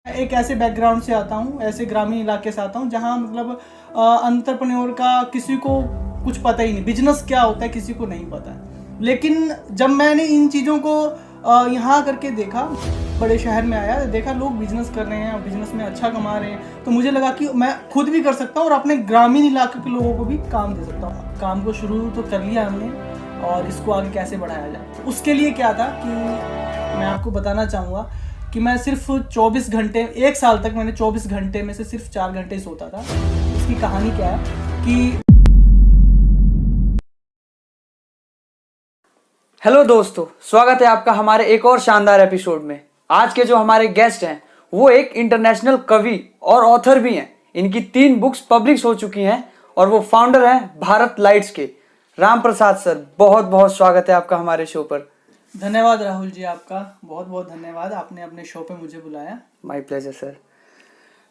एक ऐसे बैकग्राउंड से आता हूँ, ऐसे ग्रामीण इलाके से आता हूँ जहाँ मतलब एंटरप्रेन्योर का किसी को कुछ पता ही नहीं, बिजनेस क्या होता है किसी को नहीं पता है। लेकिन जब मैंने इन चीज़ों को यहाँ करके देखा, बड़े शहर में आया, देखा लोग बिजनेस कर रहे हैं, बिजनेस में अच्छा कमा रहे हैं, तो मुझे लगा कि मैं खुद भी कर सकता हूँ और अपने ग्रामीण इलाके के लोगों को भी काम दे सकता हूँ। काम को शुरू तो कर लिया हमने और इसको आगे कैसे बढ़ाया जाए, तो उसके लिए क्या था कि मैं आपको बताना चाहूँगा कि मैं सिर्फ 24 घंटे, एक साल तक मैंने 24 घंटे में से सिर्फ 4 घंटे सोता था। उसकी कहानी क्या है कि हेलो दोस्तों, स्वागत है आपका हमारे एक और शानदार एपिसोड में। आज के जो हमारे गेस्ट हैं वो एक इंटरनेशनल कवि और ऑथर भी हैं। इनकी 3 बुक्स पब्लिश हो चुकी हैं और वो फाउंडर हैं भारत लाइट्स के। राम प्रसाद सर, बहुत बहुत स्वागत है आपका हमारे शो पर। धन्यवाद राहुल जी, आपका बहुत बहुत धन्यवाद, आपने अपने शो पे मुझे बुलाया। My pleasure sir.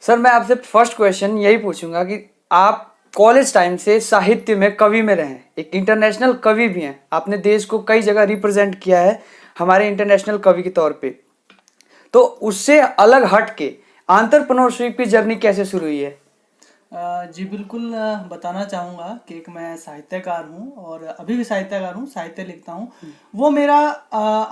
सर, मैं आपसे फर्स्ट क्वेश्चन यही पूछूंगा कि आप कॉलेज टाइम से साहित्य में, कवि में रहे हैं, एक इंटरनेशनल कवि भी हैं, आपने देश को कई जगह रिप्रेजेंट किया है हमारे इंटरनेशनल कवि के तौर पे। तो उससे अलग हट के एंटरप्रेन्योरशिप की जर्नी कैसे शुरू हुई है? जी बिल्कुल, बताना चाहूँगा कि एक मैं साहित्यकार हूँ और अभी भी साहित्यकार हूँ, साहित्य लिखता हूँ। वो मेरा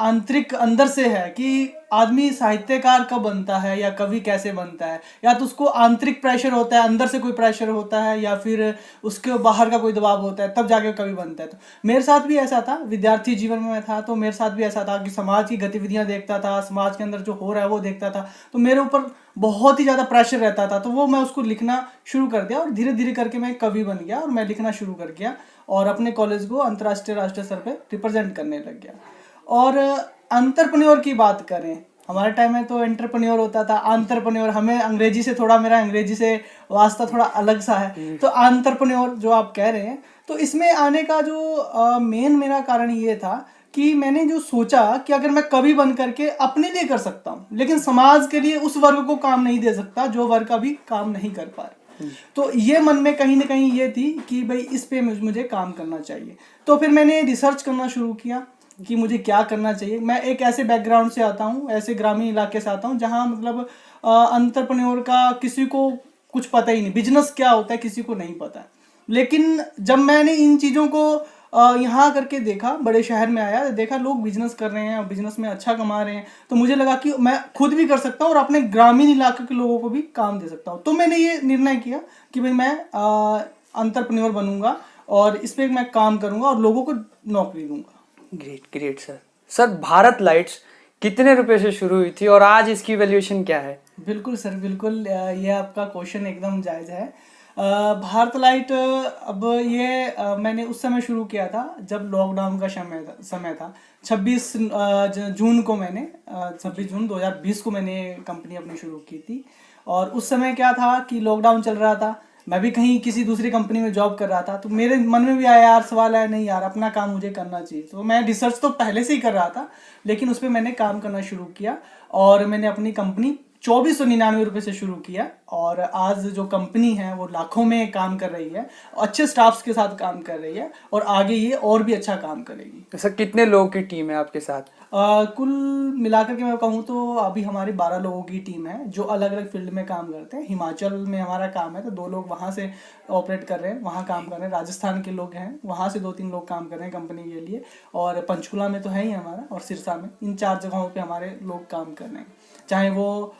आंतरिक अंदर से है कि आदमी साहित्यकार कब बनता है या कवि कैसे बनता है, या तो उसको आंतरिक प्रेशर होता है, अंदर से कोई प्रेशर होता है, या फिर उसके बाहर का कोई दबाव होता है, तब जाके कवि बनता है। तो मेरे साथ भी ऐसा था, विद्यार्थी जीवन में मैं था तो मेरे साथ भी ऐसा था कि समाज की गतिविधियाँ देखता था, समाज के अंदर जो हो रहा है वो देखता था, तो मेरे ऊपर बहुत ही ज़्यादा प्रेशर रहता था। तो वो मैं उसको लिखना शुरू कर दिया और धीरे धीरे करके मैं कवि बन गया और मैं लिखना शुरू कर गया और अपने कॉलेज को अंतर्राष्ट्रीय राष्ट्रीय स्तर पे रिप्रेजेंट करने लग गया। और एंटरप्रेन्योर की बात करें, हमारे टाइम में तो एंटरप्रेन्योर होता था, एंटरप्रेन्योर हमें अंग्रेजी से थोड़ा, मेरा अंग्रेजी से वास्ता थोड़ा अलग सा है, तो एंटरप्रेन्योर जो आप कह रहे हैं, तो इसमें आने का जो मेन मेरा कारण ये था कि मैंने जो सोचा कि अगर मैं कवि बन करके अपने लिए कर सकता हूँ, लेकिन समाज के लिए उस वर्ग को काम नहीं दे सकता जो वर्ग अभी काम नहीं कर पा रहे, तो ये मन में कहीं ना कहीं ये थी कि भाई इस पे मुझे काम करना चाहिए। तो फिर मैंने रिसर्च करना शुरू किया कि मुझे क्या करना चाहिए। मैं एक ऐसे बैकग्राउंड से आता हूँ, ऐसे ग्रामीण इलाके से आता हूँ जहाँ मतलब एंटरप्रेन्योर का किसी को कुछ पता ही नहीं, बिजनेस क्या होता है किसी को नहीं पता है। लेकिन जब मैंने इन चीज़ों को यहाँ करके देखा, बड़े शहर में आया, देखा लोग बिजनेस कर रहे हैं, बिजनेस में अच्छा कमा रहे हैं, तो मुझे लगा कि मैं खुद भी कर सकता हूँ और अपने ग्रामीण इलाके के लोगों को भी काम दे सकता हूँ। तो मैंने ये निर्णय किया कि भाई मैं एंटरप्रेन्योर बनूंगा और इस पर मैं काम करूंगा और लोगों को नौकरी दूंगा। Great great sir. Sir, Bharat lights कितने रुपए से शुरू हुई थी और आज इसकी वैल्यूएशन क्या है? बिल्कुल सर, बिल्कुल, ये आपका क्वेश्चन एकदम जायज़ है। भारत लाइट, अब ये मैंने उस समय शुरू किया था जब लॉकडाउन का समय था। 26 जून को मैंने 26 जून 2020 को मैंने कंपनी अपनी शुरू की थी। और उस समय क्या था कि लॉकडाउन चल रहा था, मैं भी कहीं किसी दूसरी कंपनी में जॉब कर रहा था, तो मेरे मन में भी आया यार, सवाल आया नहीं यार, अपना काम मुझे करना चाहिए। तो मैं रिसर्च तो पहले से ही कर रहा था, लेकिन उस पर मैंने काम करना शुरू किया और मैंने अपनी कंपनी 2499 रुपये से शुरू किया और आज जो कंपनी है वो लाखों में काम कर रही है, अच्छे स्टाफ्स के साथ काम कर रही है और आगे ये और भी अच्छा काम करेगी। सर, कितने लोगों की टीम है आपके साथ? कुल मिलाकर के मैं कहूँ तो अभी हमारी 12 लोगों की टीम है जो अलग अलग फील्ड में काम करते हैं। हिमाचल में हमारा काम है तो 2 लोग वहाँ से ऑपरेट कर रहे हैं, वहाँ काम कर रहे हैं। राजस्थान के लोग हैं, वहाँ से 2-3 लोग काम कर रहे हैं कंपनी के लिए, और पंचकुला में तो है ही हमारा, और सिरसा में, इन 4 जगहों पे हमारे लोग काम कर रहे हैं। चाहे वो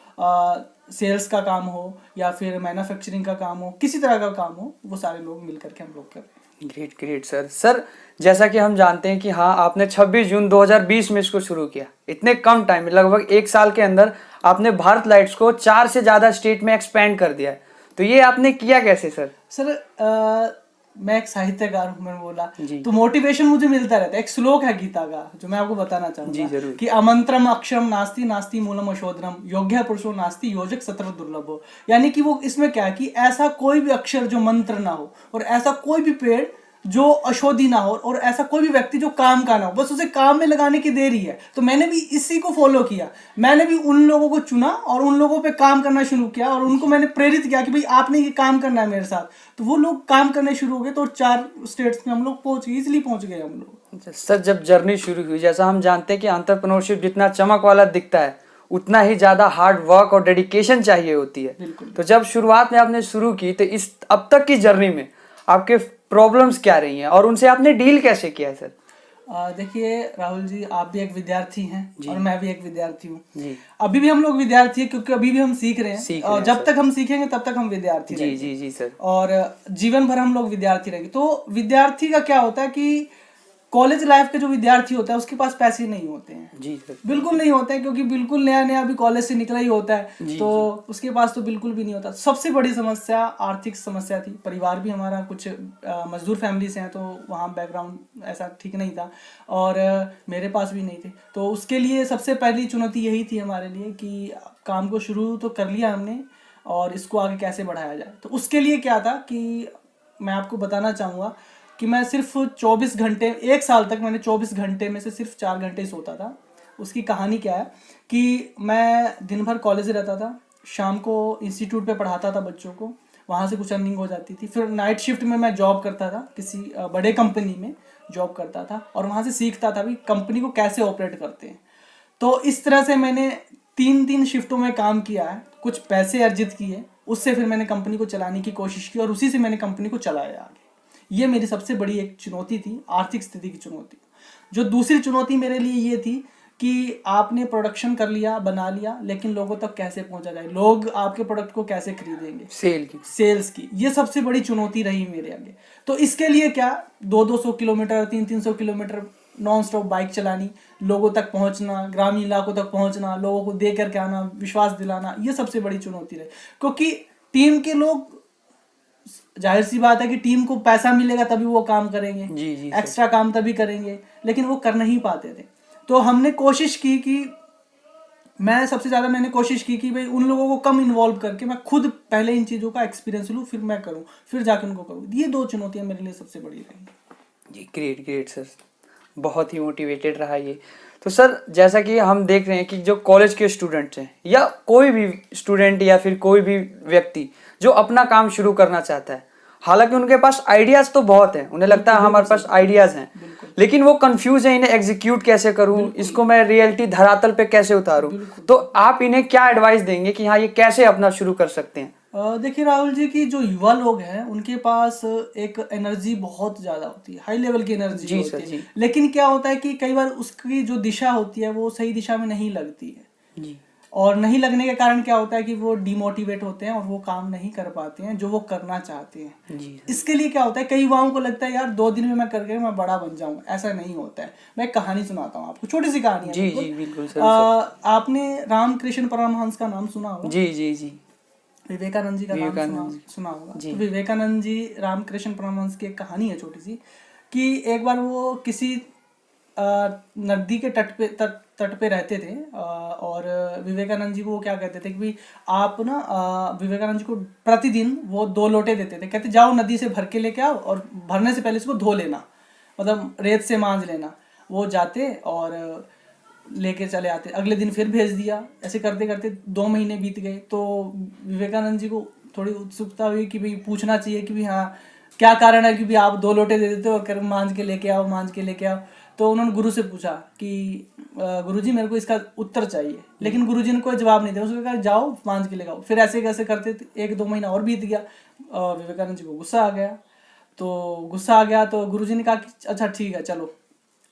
सेल्स का काम हो या फिर मैन्युफैक्चरिंग का काम हो, किसी तरह का काम हो, वो सारे लोग मिल करके हम लोग कर रहे हैं। Great great sir. सर, जैसा कि हम जानते हैं कि हाँ, आपने 26 जून 2020 में इसको शुरू किया। इतने कम टाइम में, लगभग 1 साल के अंदर आपने भारत लाइट्स को 4 से ज़्यादा स्टेट में एक्सपेंड कर दिया है। तो ये आपने किया कैसे सर? सर, मैं एक साहित्यकार हूँ, मैंने बोला, जी। तो मोटिवेशन मुझे मिलता रहता है। एक श्लोक है गीता का जो मैं आपको बताना जी, चाहूंगा जरूर। कि अमंत्रम अक्षरम नास्ति नास्ति मूलम अशोधनम योग्य पुरुषो नास्ति योजक सत्र दुर्लभो। यानी कि वो इसमें क्या है कि ऐसा कोई भी अक्षर जो मंत्र ना हो, और ऐसा कोई भी पेड़ जो अशोधी ना हो, और ऐसा कोई भी व्यक्ति जो काम का ना हो, बस उसे काम में लगाने की देरी है। तो मैंने भी इसी को फॉलो किया, मैंने भी उन लोगों को चुना और उन लोगों पे काम करना शुरू किया और उनको मैंने प्रेरित किया कि भाई आपने ये काम करना है मेरे साथ। तो वो लोग काम करने शुरू हो गए, तो 4 स्टेट्स में हम लोग इजिली पहुंच गए हम लोग। सर, जब जर्नी शुरू हुई, जैसा हम जानते हैं कि एंटरप्रेन्योरशिप जितना चमक वाला दिखता है उतना ही ज़्यादा हार्ड वर्क और डेडिकेशन चाहिए होती है। बिल्कुल। तो जब शुरुआत में आपने शुरू की तो इस अब तक की जर्नी में आपके प्रॉब्लम्स क्या रही हैं और उनसे आपने डील कैसे किया है सर? देखिए राहुल जी, आप भी एक विद्यार्थी हैं और मैं भी एक विद्यार्थी हूँ जी अभी भी हम लोग विद्यार्थी हैं, क्योंकि अभी भी हम सीख रहे हैं और जब तक हम सीखेंगे तब तक हम विद्यार्थी जी रहेंगे। जी जी सर। और जीवन भर हम लोग विद्यार्थी रहेंगे। तो विद्यार्थी का क्या होता है कि कॉलेज लाइफ के जो विद्यार्थी होता है उसके पास पैसे नहीं होते हैं, जी सर। बिल्कुल नहीं होते हैं, क्योंकि बिल्कुल नया नया अभी कॉलेज से निकला ही होता है। जी, तो उसके पास तो बिल्कुल भी नहीं होता। सबसे बड़ी समस्या आर्थिक समस्या थी। परिवार भी हमारा कुछ मजदूर फैमिली से हैं, तो वहाँ बैकग्राउंड ऐसा ठीक नहीं था और मेरे पास भी नहीं थे। तो उसके लिए सबसे पहली चुनौती यही थी हमारे लिए कि काम को शुरू तो कर लिया हमने और इसको आगे कैसे बढ़ाया जाए। तो उसके लिए क्या था कि मैं आपको बताना चाहूँगा कि मैं सिर्फ 24 घंटे, एक साल तक मैंने 24 घंटे में से सिर्फ 4 घंटे ही सोता था। उसकी कहानी क्या है कि मैं दिन भर कॉलेज रहता था, शाम को इंस्टीट्यूट पे पढ़ाता था बच्चों को, वहाँ से कुछ अर्निंग हो जाती थी। फिर नाइट शिफ्ट में मैं जॉब करता था, किसी बड़े कंपनी में जॉब करता था और वहाँ से सीखता था भी कंपनी को कैसे ऑपरेट करते हैं। तो इस तरह से मैंने 3 शिफ्टों में काम किया है, कुछ पैसे अर्जित किए, उससे फिर मैंने कंपनी को चलाने की कोशिश की और उसी से मैंने कंपनी को चलाया आगे। ये मेरी सबसे बड़ी एक चुनौती थी, आर्थिक स्थिति की चुनौती। जो दूसरी चुनौती मेरे लिए ये थी कि आपने प्रोडक्शन कर लिया, बना लिया, लेकिन लोगों तक कैसे पहुंचा जाए, लोग आपके प्रोडक्ट को कैसे खरीदेंगे, सेल्स की। ये सबसे बड़ी चुनौती रही मेरे आगे। तो इसके लिए क्या 200-200 kilometre, 300-300 kilometre non stop bike चलानी, लोगों तक पहुंचना, ग्रामीण इलाकों तक पहुंचना, लोगों को दे करके आना, विश्वास दिलाना, ये सबसे बड़ी चुनौती रही। क्योंकि टीम के लोग, जाहिर सी बात है कि टीम को पैसा मिलेगा तभी वो काम करेंगे, जी एक्स्ट्रा काम तभी करेंगे, लेकिन वो कर नहीं पाते थे। तो हमने कोशिश की कि मैंने कोशिश की कि भाई उन लोगों को कम इन्वॉल्व करके मैं खुद पहले इन चीज़ों का एक्सपीरियंस लूँ, फिर मैं करूँ, फिर जाकर उनको करूँ। ये 2 चुनौतियाँ मेरे लिए सबसे बड़ी रही। जी ग्रेट सर, बहुत ही मोटिवेटेड रहा ये। तो सर जैसा कि हम देख रहे हैं कि जो कॉलेज के स्टूडेंट्स हैं या कोई भी स्टूडेंट या फिर कोई भी व्यक्ति जो अपना काम शुरू करना चाहता है, हालांकि उनके पास आइडियाज तो बहुत हैं, उन्हें लगता है हमारे पास आइडियाज हैं, लेकिन वो कंफ्यूज है इन्हें एग्जीक्यूट कैसे करूं, इसको मैं रियलिटी धरातल पे कैसे उतारूं। तो आप इन्हें क्या एडवाइस देंगे कि हाँ ये कैसे अपना शुरू कर सकते हैं? देखिए राहुल जी की जो युवा लोग हैं उनके पास एक एनर्जी बहुत ज़्यादा होती है, हाई लेवल की एनर्जी होती है, लेकिन क्या होता है कि कई बार उसकी जो दिशा होती है वो सही दिशा में नहीं लगती है जी। और नहीं लगने के कारण क्या होता है कि वो डिमोटिवेट होते हैं और वो काम नहीं कर पाते हैं जो वो करना चाहते हैं जी। इसके लिए क्या होता है, कई युवाओं को लगता है यार 2 दिन में मैं करके मैं बड़ा बन जाऊँ, ऐसा नहीं होता है। मैं एक कहानी सुनाता हूँ आपको, छोटी सी कहानी है। जी बिल्कुल। आपने रामकृष्ण परमहंस का नाम सुना होगा? जी। विवेकानंद जी का नाम सुना होगा। तो विवेकानंद जी, रामकृष्ण परमहंस की एक कहानी है छोटी सी, कि एक बार वो किसी नदी के तट पे रहते थे और विवेकानंद जी को क्या कहते थे कि आप ना, विवेकानंद जी को प्रतिदिन वो 2 लोटे देते थे, कहते जाओ नदी से भर के लेके आओ और भरने से पहले इसको धो लेना, मतलब रेत से मांज लेना। वो जाते और लेके चले आते, अगले दिन फिर भेज दिया। ऐसे करते करते 2 महीने बीत गए। तो विवेकानंद जी को थोड़ी उत्सुकता हुई कि भाई पूछना चाहिए कि भाई हाँ क्या कारण है कि भाई आप 2 लोटे दे देते हो और मांझ के लेके आओ। तो उन्होंने गुरु से पूछा कि गुरुजी मेरे को इसका उत्तर चाहिए, लेकिन गुरुजी ने कोई जवाब नहीं दिया। उसने कहा जाओ मांझ के लेके आओ। फिर ऐसे कैसे करते 1-2 महीना और बीत गया। विवेकानंद जी को गुस्सा आ गया। तो गुरुजी ने कहा कि अच्छा ठीक है, चलो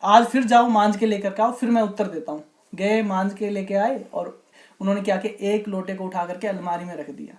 आज फिर जाओ मांझ के लेकर के आओ, फिर मैं उत्तर देता हूँ। गए, मांझ के लेके आए और उन्होंने क्या किया, 1 लोटे को उठा करके अलमारी में रख दिया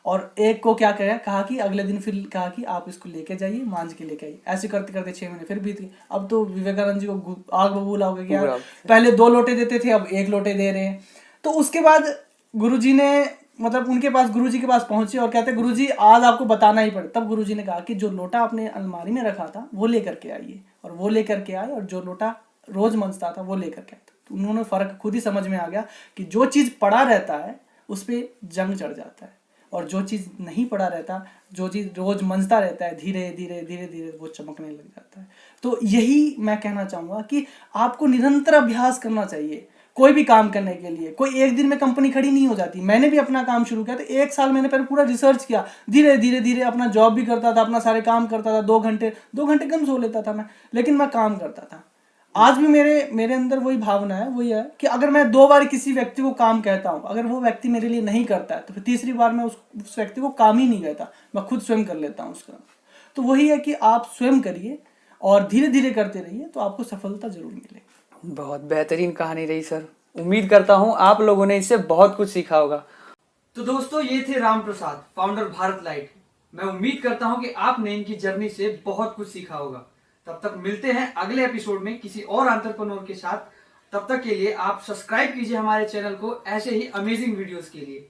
और एक को क्या कहा कि अगले दिन फिर कहा कि आप इसको लेके जाइए, मांझ के लेके आइए। ऐसे करते करते 6 महीने फिर बीत गए। अब तो विवेकानंद जी को आग बबूला हो गया कि पहले 2 लोटे देते थे, अब 1 लोटे दे रहे हैं। तो उसके बाद गुरुजी ने, मतलब उनके पास, गुरुजी के पास पहुंचे और कहते गुरुजी आज आपको बताना ही पड़े। तब गुरुजी ने कहा कि जो लोटा आपने अलमारी में रखा था वो लेकर के आइए। और वो लेकर के आए और जो लोटा रोज मंजता था वो लेकर के आए। तो उन्होंने फर्क खुद ही समझ में आ गया कि जो चीज़ पड़ा रहता है उस पर जंग चढ़ जाता है, और जो चीज़ नहीं पड़ा रहता, जो चीज़ रोज मंजता रहता है, धीरे धीरे वो चमकने लग जाता है। तो यही मैं कहना चाहूँगा कि आपको निरंतर अभ्यास करना चाहिए कोई भी काम करने के लिए। कोई एक दिन में कंपनी खड़ी नहीं हो जाती। मैंने भी अपना काम शुरू किया तो 1 साल मैंने पहले पूरा रिसर्च किया, धीरे धीरे अपना जॉब भी करता था, अपना सारे काम करता था। 2 घंटे कम सो लेता था मैं, लेकिन मैं काम करता था। आज भी मेरे अंदर वही भावना है, वही है कि अगर मैं 2 बार किसी व्यक्ति को काम कहता हूँ, अगर वो व्यक्ति मेरे लिए नहीं करता है तो फिर तीसरी बार मैं उस व्यक्ति को काम ही नहीं कहता, मैं खुद स्वयं कर लेता हूँ उसका। तो वही है कि आप स्वयं करिए और धीरे धीरे करते रहिए तो आपको सफलता जरूर मिलेगी। बहुत बेहतरीन कहानी रही सर। उम्मीद करता हूँ आप लोगों ने इससे बहुत कुछ सीखा होगा। तो दोस्तों ये थे राम प्रसाद, फाउंडर भारत लाइट। मैं उम्मीद करता हूँ कि आपने इनकी जर्नी से बहुत कुछ सीखा होगा। तब तक मिलते हैं अगले एपिसोड में किसी और एंटरप्रेन्योर के साथ। तब तक के लिए आप सब्सक्राइब कीजिए हमारे चैनल को ऐसे ही अमेजिंग वीडियोस के लिए।